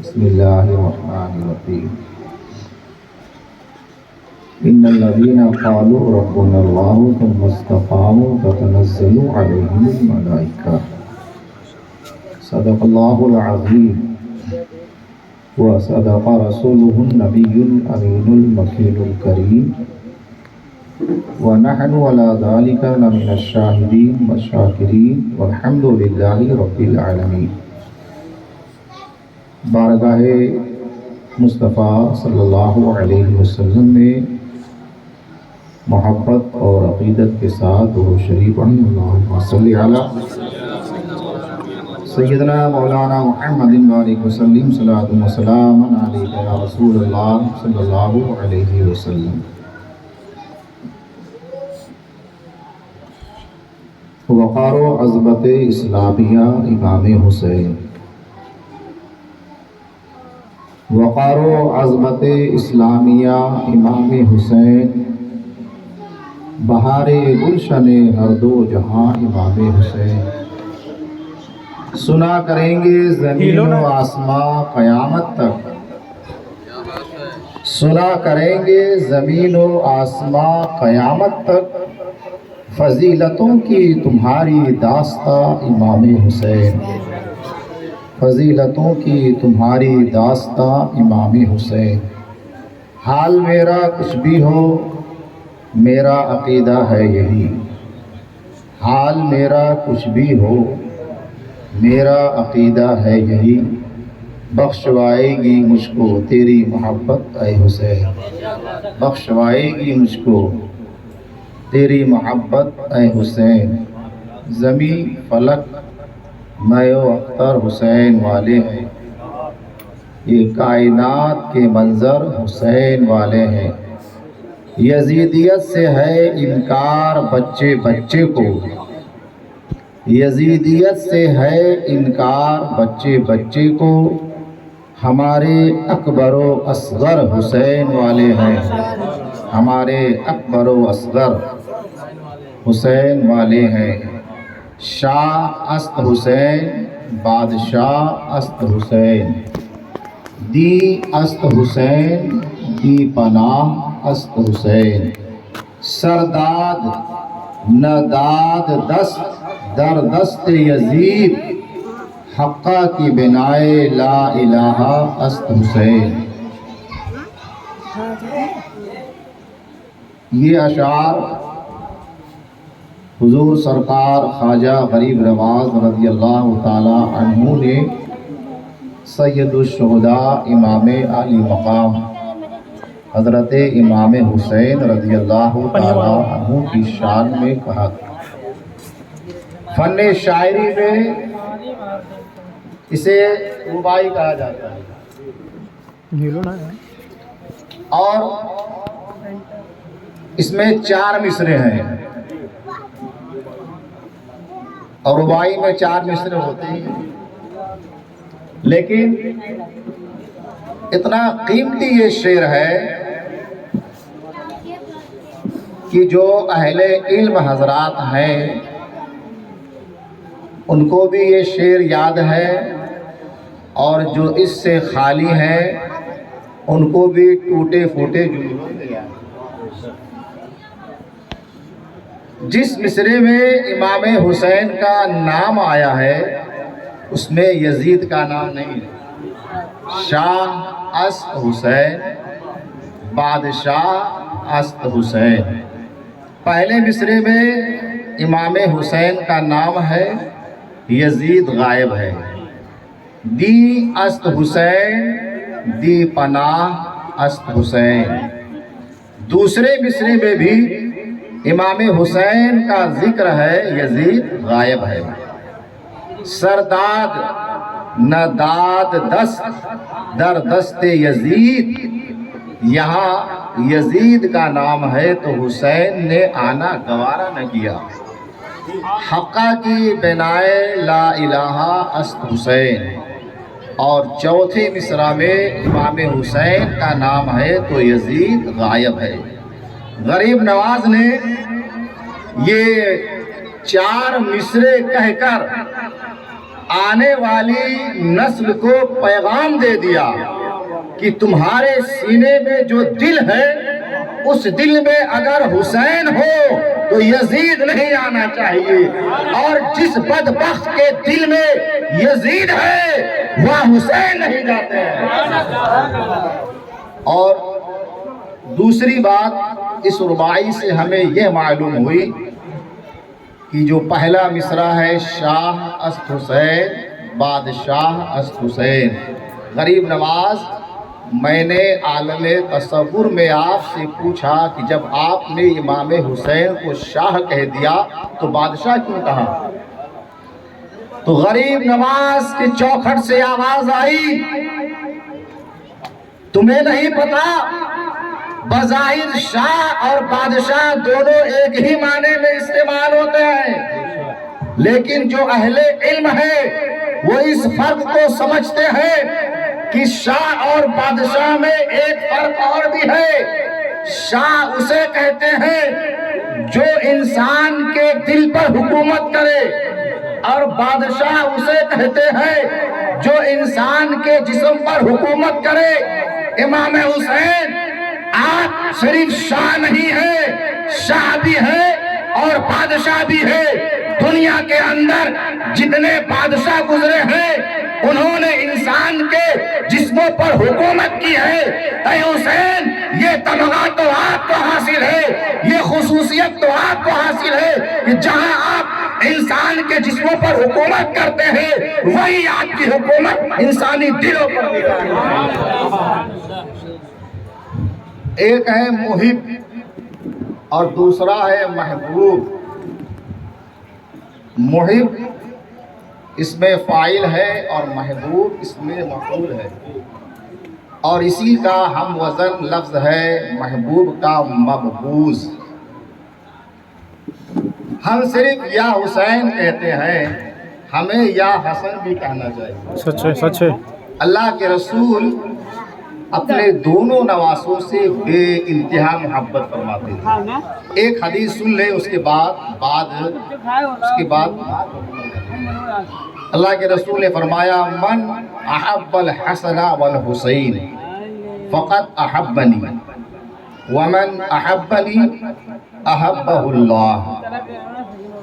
بسم اللہ الرحمن الرحیم ان الذين قالوا ربنا الله ثم استقاموا تتنزل عليهم الملائكة صدق الله العظيم وصدق رسوله النبي الأمين المكين الكريم ونحن على ذلك لمن الشاهدين والشاكرين والحمد لله رب العالمين۔ بارگاہ مصطفیٰ صلی اللہ علیہ وسلم میں محبت اور عقیدت کے ساتھ درود شریف پڑھیں۔ اللہم صلی علی سیدنا مولانا محمد وآلہ وسلم صلاۃ و سلام علیک یا رسول اللہ صلی اللہ علیہ وسلم۔ وقار و عظمت اسلامیہ امام حسین، وقار و عظمت اسلامیہ امام حسین، بہار گلشن ہر دو جہاں امام حسین۔ سنا کریں گے زمین و آسمان قیامت تک، سنا کریں گے زمین و آسمان قیامت تک، فضیلتوں کی تمہاری داستاں امام حسین، فضیلتوں کی تمہاری داستاں امام حسین۔ حال میرا کچھ بھی ہو میرا عقیدہ ہے یہی، حال میرا کچھ بھی ہو میرا عقیدہ ہے یہی، بخشوائے گی مجھ کو تیری محبت اے حسین، بخشوائے گی مجھ کو تیری محبت اے حسین۔ زمیں فلک میں و اختر حسین والے ہیں، یہ کائنات کے منظر حسین والے ہیں۔ یزیدیت سے ہے انکار بچے بچے کو، یزیدیت سے ہے انکار بچے بچے کو، ہمارے اکبر و اصغر حسین والے ہیں، ہمارے اکبر و اصغر حسین والے ہیں۔ شاہ است حسین بادشاہ است حسین، دی است حسین دی پناہ است حسین۔ سرداد نداد دست در دست یزید، حقہ کی بنائے لا الہ است حسین۔ یہ اشعار حضور سرکار خواجہ غریب نواز رضی اللہ تعالی عنہ نے سید الشہداء امام علی مقام حضرت امام حسین رضی اللہ تعالی عنہ کی شان میں کہا۔ فن شاعری میں اسے رباعی کہا جاتا ہے، اور اس میں 4 مصرے ہیں، اور رباعی میں 4 مصرے ہوتے ہیں، لیکن اتنا قیمتی یہ شعر ہے کہ جو اہل علم حضرات ہیں ان کو بھی یہ شعر یاد ہے، اور جو اس سے خالی ہیں ان کو بھی ٹوٹے پھوٹے جملوں میں یاد ہے۔ جس مصرے میں امام حسین کا نام آیا ہے اس میں یزید کا نام نہیں ہے۔ شاہ است حسین بادشاہ است حسین، پہلے مصرے میں امام حسین کا نام ہے، یزید غائب ہے۔ دی است حسین دی پناہ است حسین، دوسرے مصرے میں بھی امام حسین کا ذکر ہے، یزید غائب ہے۔ سرداد نداد دست در دست یزید، یہاں یزید کا نام ہے تو حسین نے آنا گوارا نہ کیا۔ حقہ کی بنائے لا الہ است حسین، اور چوتھے مصرع میں امام حسین کا نام ہے تو یزید غائب ہے۔ غریب نواز نے یہ 4 مصرے کہہ کر آنے والی نسل کو پیغام دے دیا کہ تمہارے سینے میں جو دل ہے اس دل میں اگر حسین ہو تو یزید نہیں آنا چاہیے، اور جس بدبخت کے دل میں یزید ہے وہ حسین نہیں جاتے ہیں۔ اور دوسری بات اس رباعی سے ہمیں یہ معلوم ہوئی کہ جو پہلا مصرع ہے شاہ است حسین بادشاہ است حسین، غریب نواز، میں نے عالم تصور میں آپ سے پوچھا کہ جب آپ نے امام حسین کو شاہ کہہ دیا تو بادشاہ کیوں کہا؟ تو غریب نواز کے چوکھٹ سے آواز آئی، تمہیں نہیں پتا بظاہر شاہ اور بادشاہ دونوں ایک ہی معنی میں استعمال ہوتے ہیں، لیکن جو اہل علم ہے وہ اس فرق کو سمجھتے ہیں کہ شاہ اور بادشاہ میں ایک فرق اور بھی ہے۔ شاہ اسے کہتے ہیں جو انسان کے دل پر حکومت کرے، اور بادشاہ اسے کہتے ہیں جو انسان کے جسم پر حکومت کرے۔ امام حسین آپ صرف شاہ نہیں ہے، شاہ بھی ہے اور بادشاہ بھی ہے۔ دنیا کے اندر جتنے بادشاہ گزرے ہیں انہوں نے انسان کے جسموں پر حکومت کی ہے۔ اے حسین، یہ تمغہ تو آپ کو حاصل ہے، یہ خصوصیت تو آپ کو حاصل ہے کہ جہاں آپ انسان کے جسموں پر حکومت کرتے ہیں وہی آپ کی حکومت انسانی دلوں پر بھی ہے۔ ایک ہے محب اور دوسرا ہے محبوب۔ محب اس میں فاعل ہے اور محبوب اس میں مفعول ہے، اور اسی کا ہم وزن لفظ ہے محبوب کا مبغوض۔ ہم صرف یا حسین کہتے ہیں، ہمیں یا حسن بھی کہنا چاہیے۔ سچ ہے، سچ ہے۔ اللہ کے رسول اپنے دونوں نواسوں سے بے انتہا محبت فرماتے ہیں۔ ایک حدیث سن لیں، اس کے بعد اللہ کے رسول نے فرمایا من احب الحسن والحسین فقد احبنی ومن احبنی احبہ اللہ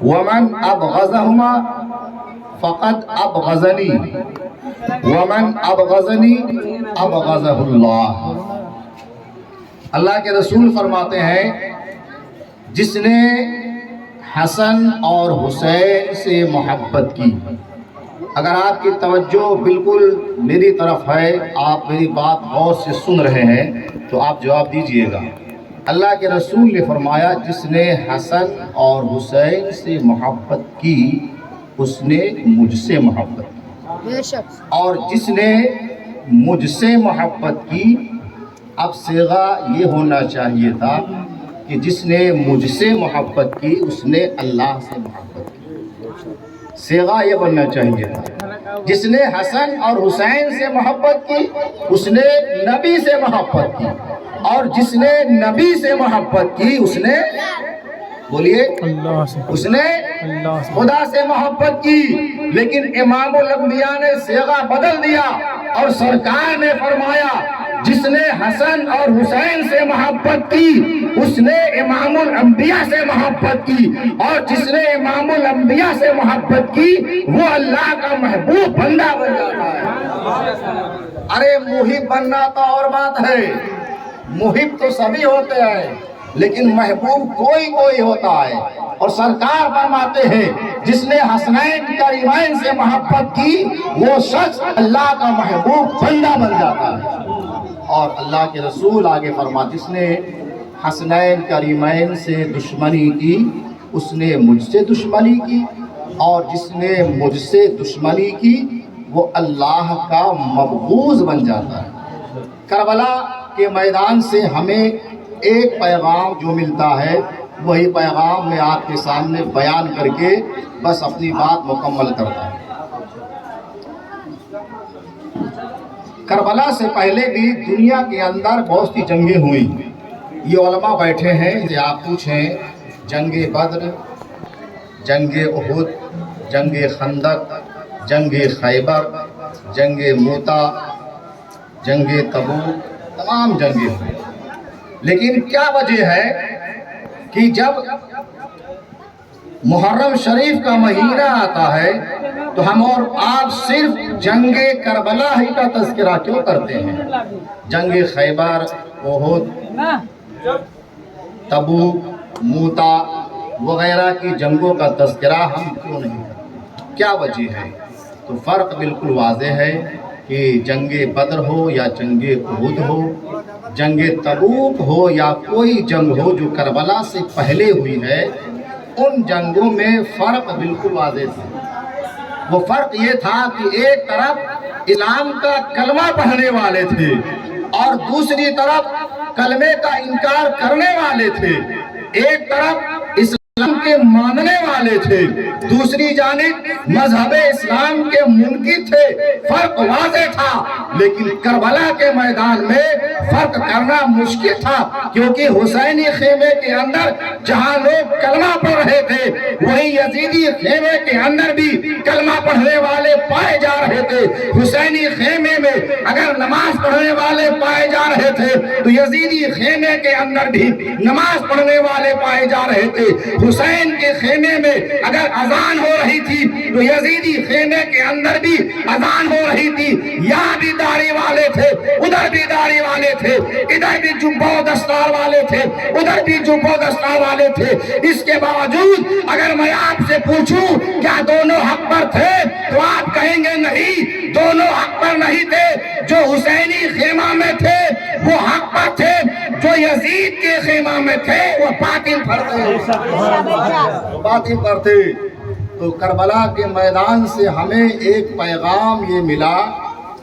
ومن ابغضہما فقد ابغضنی ومن ابغضنی ابغضہ اللہ۔ اللہ کے رسول فرماتے ہیں جس نے حسن اور حسین سے محبت کی، اگر آپ کی توجہ بالکل میری طرف ہے، آپ میری بات غور سے سن رہے ہیں تو آپ جواب دیجئے گا۔ اللہ کے رسول نے فرمایا جس نے حسن اور حسین سے محبت کی اس نے مجھ سے محبت کی، اور جس نے مجھ سے محبت کی، اب صیغہ یہ ہونا چاہیے تھا کہ جس نے مجھ سے محبت کی اس نے اللہ سے محبت کی، صیغہ یہ بننا چاہیے تھا۔ جس نے حسن اور حسین سے محبت کی اس نے نبی سے محبت کی، اور جس نے نبی سے محبت کی اس نے بولیے اللہ سے، اس نے خدا سے محبت کی۔ لیکن امام الانبیاء نے صیغہ بدل دیا اور سرکار نے فرمایا جس نے حسن اور حسین سے محبت کی اس نے امام الانبیاء سے محبت کی، اور جس نے امام الانبیاء سے محبت کی وہ اللہ کا محبوب بندہ بن جاتا ہے۔ ارے محب بننا تو اور بات ہے، محب تو سبھی ہوتے ہیں لیکن محبوب کوئی کوئی ہوتا ہے، اور سرکار فرماتے ہیں جس نے حسنین کریمین سے محبت کی وہ شخص اللہ کا محبوب بندہ بن جاتا ہے۔ اور اللہ کے رسول آگے فرماتے جس نے حسنین کریمین سے دشمنی کی اس نے مجھ سے دشمنی کی، اور جس نے مجھ سے دشمنی کی وہ اللہ کا مبغوض بن جاتا ہے۔ کربلا کے میدان سے ہمیں ایک پیغام جو ملتا ہے وہی پیغام میں آپ کے سامنے بیان کر کے بس اپنی بات مکمل کرتا ہوں۔ کربلا سے پہلے بھی دنیا کے اندر بہت سی جنگیں ہوئی، یہ علماء بیٹھے ہیں کہ آپ پوچھیں جنگ بدر، جنگ احد، جنگ خندق، جنگ خیبر، جنگ موتا، جنگ تبوک، تمام جنگیں ہوئی۔ لیکن کیا وجہ ہے کہ جب محرم شریف کا مہینہ آتا ہے تو ہم اور آپ صرف جنگ کربلا ہی کا تذکرہ کیوں کرتے ہیں؟ جنگ خیبر، احد، تبوک، موتا وغیرہ کی جنگوں کا تذکرہ ہم کیوں نہیں کرتے؟ کیا وجہ ہے؟ تو فرق بالکل واضح ہے کہ جنگ بدر ہو یا جنگ احد ہو، جنگ تبوک ہو یا کوئی جنگ ہو جو کربلا سے پہلے ہوئی ہے، ان جنگوں میں فرق بالکل واضح تھا۔ وہ فرق یہ تھا کہ ایک طرف اسلام کا کلمہ پڑھنے والے تھے اور دوسری طرف کلمے کا انکار کرنے والے تھے۔ ایک طرف اسلام کے ماننے والے تھے، دوسری جانب مذہب اسلام کے منکر تھے۔ فرق واضح تھا، لیکن کربلا کے میدان میں فرق کرنا مشکل تھا، کیونکہ حسینی خیمے کے اندر جہاں لوگ کلمہ پڑھ رہے تھے، وہیں یزیدی خیمے کے اندر بھی کلمہ پڑھنے والے پائے جا رہے تھے۔ حسینی خیمے میں اگر نماز پڑھنے والے پائے جا رہے تھے تو یزیدی خیمے کے اندر بھی نماز پڑھنے والے پائے جا رہے تھے۔ حسین کے خیمے میں اگر اذان ہو رہی تھی تو یزیدی خیمے کے اندر بھی اذان ہو رہی تھی۔ یہاں بھی داڑھی والے تھے، ادھر بھی داڑھی والے تھے، ادھر بھی جبہ و دستار والے تھے، ادھر بھی جبہ و دستار والے تھے۔ اس کے باوجود اگر میں آپ سے پوچھوں کیا دونوں حق پر تھے تو آپ کہیں گے نہیں، دونوں حق پر نہیں تھے۔ جو حسینی خیمہ میں تھے وہ حق پر تھے، جو یزید کے خیمہ میں تھے وہ باطل پر تھے، باطل پر تھے۔ تو کربلا کے میدان سے ہمیں ایک پیغام یہ ملا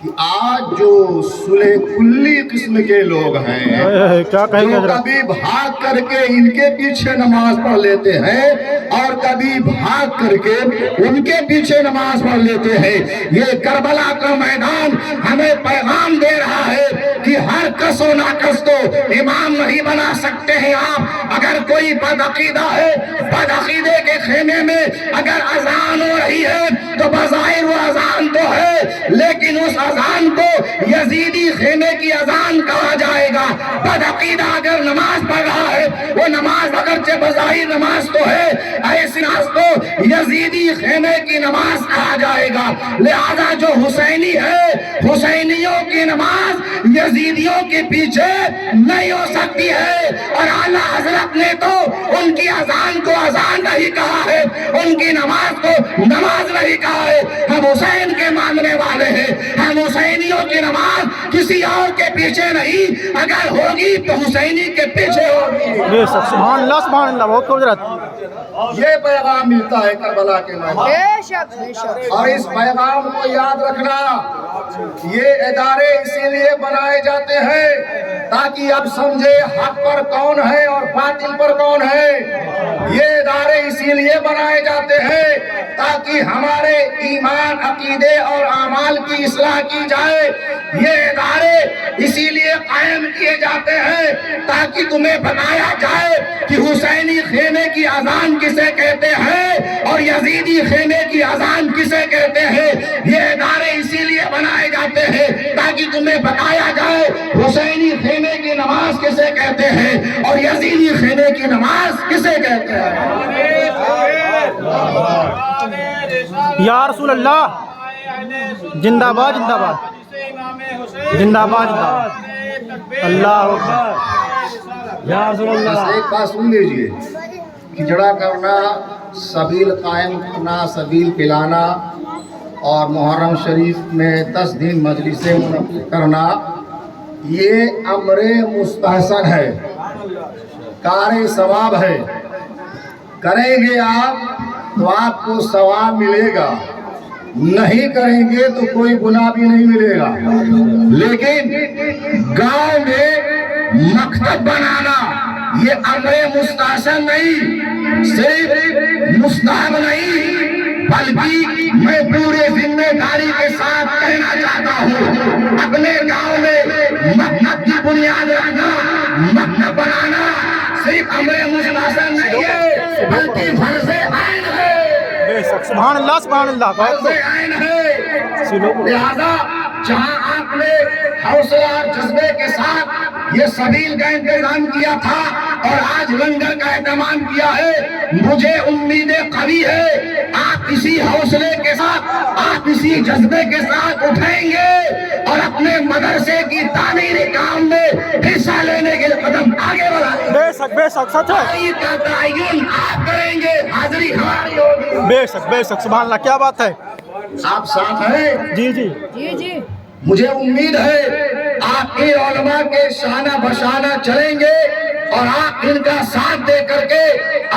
کہ آج جو صلح کلی قسم کے لوگ ہیں، جو کبھی بھاگ کر کے ان کے پیچھے نماز پڑھ لیتے ہیں اور کبھی بھاگ کر کے ان کے پیچھے نماز پڑھ لیتے ہیں، یہ کربلا کا میدان ہمیں پیغام دے رہا ہے کہ ہر کس و ناکس کو امام نہیں بنا سکتے ہیں آپ۔ اگر کوئی بدعقیدہ ہے، بدعقیدے کے خیمے میں اگر اذان ہو رہی ہے تو بظاہر وہ اذان تو ہے، لیکن اس اذان کو یزیدی خیمے کی اذان کہا جائے گا۔ بدعقیدہ اگر نماز پڑھ رہا ہے، وہ نماز اگرچہ بظاہر نماز تو ہے، ایسی نماز کو یزیدی خیمے کی نماز کہا جائے گا۔ لہذا جو حسینی ہے، حسینیوں کی نماز یزیدیوں کے پیچھے نہیں ہو سکتی ہے۔ اور اعلیٰ حضرت نے تو ان کی اذان کو اذان نہیں کہا ہے، ان کی نماز کو نماز نہیں کہا ہے۔ ہم حسین کے ماننے والے ہیں، ہم حسینیوں کی نماز کسی اور کے پیچھے نہیں، اگر ہوگی تو حسینی کے پیچھے ہوگی۔ سبحان اللہ، سبحان اللہ، بہت خوبصورت۔ یہ پیغام ملتا ہے کربلا کے میدان، اور اس پیغام کو یاد رکھنا، یہ ادارے اسی لیے بنائے جاتے ہیں تاکہ اب سمجھے حق پر کون ہے اور باطل پر کون ہے۔ یہ ادارے اسی لیے بنائے جاتے ہیں تاکہ ہمارے ایمان، عقیدے اور اعمال کی اصلاح کی جائے۔ یہ ادارے اسی لیے قائم کیے جاتے ہیں تاکہ تمہیں بتایا جائے کہ حسینی خیمے کی اذان کسے کہتے ہیں اور یزیدی خیمے کی اذان کسے کہتے ہیں۔ یہ ادارے اسی لیے بنائے جاتے ہیں تاکہ تمہیں بتایا جائے حسینی خیمے کی نماز کسے کہتے ہیں اور یزیدی خیمے کی نماز کسے کہتے ہیں۔ یا رسول اللہ، زندہ باد، زندہ باد، زندہ باد، زندہ باد، اللہ اکبر، یا رسول اللہ۔ بس ایک بات سن لیجئے، کھچڑا کرنا، سبیل قائم کرنا، سبیل پلانا اور محرم شریف میں 10 دن مجلسیں منعقد کرنا، یہ امر مستحسن ہے، کار ثواب ہے۔ کریں گے آپ تو آپ کو ثواب ملے گا، نہیں کریں گے تو کوئی گناہ بھی نہیں ملے گا۔ لیکن گاؤں میں مکتب بنانا یہ امر مستحسن نہیں، صرف مستحب نہیں، بلکہ میں پورے ذمہ داری کے ساتھ کہنا چاہتا ہوں، اپنے گاؤں میں مکتب کی بنیاد رکھنا، مکتب بنانا صرف امر مستحسن نہیں ہے بلکہ فرض عین ہے۔ بے شک سبحان اللہ سبحان اللہ فرض عین ہے، لہذا جہاں آپ نے حوصلہ اور جذبے کے ساتھ یہ سبیل کا انتظام کیا تھا اور آج لنگر کا اہتمام کیا ہے، مجھے امید قوی ہے آپ اسی حوصلے کے ساتھ، آپ اسی جذبے کے ساتھ اٹھیں گے اور اپنے مدرسے کی تعمیری کام میں حصہ لینے کے لیے قدم آگے بڑھائیں گے۔ بے شک سچ ہے، عید کا تعین آپ کریں گے، حاضری ہماری ہوگی۔ بے شک سبحان اللہ، کیا بات ہے۔ آپ ساتھ ہیں؟ جی جی جی مجھے امید ہے آپ کے علماء کے شانہ بشانہ چلیں گے اور آپ ان کا ساتھ دے کر کے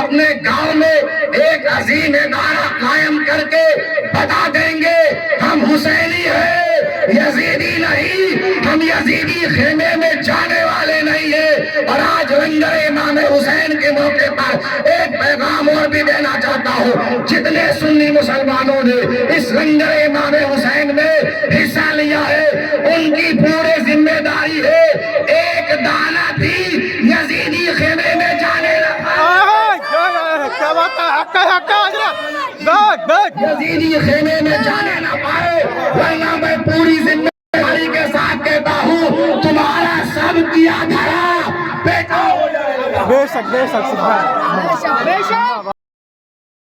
اپنے گاؤں میں ایک عظیم ادارہ قائم کر کے بتا دیں گے ہم حسینی ہیں، یزیدی نہیں، ہم یزیدی خیمے میں جانے والے نہیں ہیں۔ اور آج لنگر امام حسین کے موقع پر ایک پیغام اور بھی دینا چاہتا ہوں، جتنے سنی مسلمانوں نے اس لنگر امام حسین میں حصہ لیا ہے ان کی پورے ذمہ داری ہے ایک دانہ بھی یزیدی خیمے میں جانے کیا بات ہے، حق ہے حضرت، یزیدی خیمے میں جانے نہ پائے، ورنہ میں پوری ذمہ داری کے ساتھ کہتا ہوں تمہارا سب کیا دھرا بیٹا ہو جائے گا۔ بے شک سبحان اللہ۔ بے شک